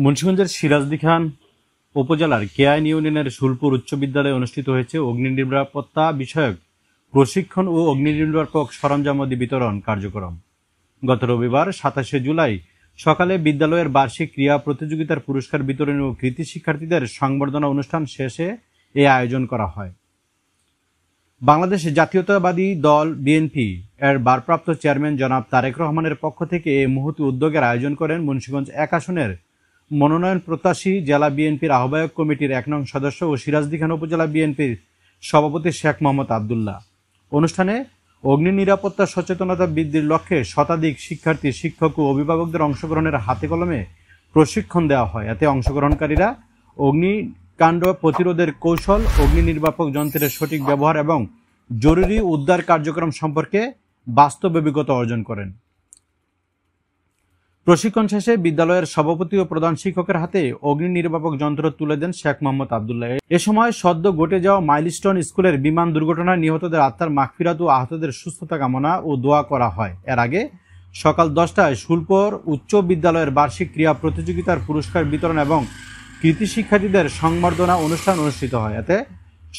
মুন্সিগঞ্জের সিরাজদি খান উপজেলার কেআইন ইউনিয়নের শুলপুর উচ্চ বিদ্যালয়ে অনুষ্ঠিত হয়েছে অগ্নি নিরাপত্তা বিষয়ক প্রশিক্ষণ ও অগ্নি নির্বাপক সরঞ্জামাদি বিতরণ কার্যক্রম। গত রবিবার ২৭শে জুলাই সকালে বিদ্যালয়ের বার্ষিক ক্রীড়া প্রতিযোগিতার পুরস্কার বিতরণ ও কৃতি শিক্ষার্থীদের সংবর্ধনা অনুষ্ঠান শেষে এ আয়োজন করা হয়। বাংলাদেশ জাতীয়তাবাদী দল বিএনপি এর ভারপ্রাপ্ত চেয়ারম্যান জনাব তারেক রহমানের পক্ষ থেকে এই মুহূর্তে উদ্যোগের আয়োজন করেন মুন্সিগঞ্জ ১ আসনের মনোনয়ন প্রত্যাশী জেলা বিএনপির আহ্বায়ক কমিটির ১ নং সদস্য ও সিরাজদি খান উপজেলা বিএনপির সভাপতি শেখ মোহাম্মদ আবদুল্লাহ। অনুষ্ঠানে অগ্নি নিরাপত্তা সচেতনতা বৃদ্ধির লক্ষ্যে শতাধিক শিক্ষার্থী, শিক্ষক ও অভিভাবকদের অংশগ্রহণের হাতে কলমে প্রশিক্ষণ দেওয়া হয়। এতে অংশগ্রহণকারীরা অগ্নিকাণ্ড প্রতিরোধের কৌশল, অগ্নি নির্বাপক যন্ত্রের সঠিক ব্যবহার এবং জরুরি উদ্ধার কার্যক্রম সম্পর্কে বাস্তব অভিজ্ঞতা অর্জন করেন। প্রশিক্ষণ শেষে বিদ্যালয়ের সভাপতি ও প্রধান শিক্ষকের হাতে অগ্নি নির্বাপক যন্ত্র তুলে দেন শেখ মোহাম্মদ আবদুল্লাহ। এ সময় সদ্য ঘটে যাওয়া মাইলস্টোন স্কুলের বিমান দুর্ঘটনায় নিহতদের আত্মার মাগফিরাত ও আহতদের সুস্থতা কামনা ও দোয়া করা হয়। এর আগে সকাল ১০টায় শুলপুর উচ্চ বিদ্যালয়ের বার্ষিক ক্রীড়া প্রতিযোগিতার পুরস্কার বিতরণ এবং কৃতি শিক্ষার্থীদের সংবর্ধনা অনুষ্ঠান অনুষ্ঠিত হয়। এতে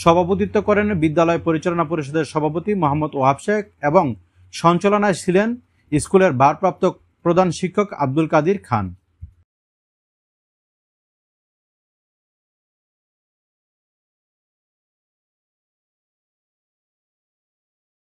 সভাপতিত্ব করেন বিদ্যালয় পরিচালনা পরিষদের সভাপতি মোহাম্মদ ওয়াহাব শেখ এবং সঞ্চালনায় ছিলেন স্কুলের ভারপ্রাপ্ত প্রধান শিক্ষক আব্দুল কাদির খান।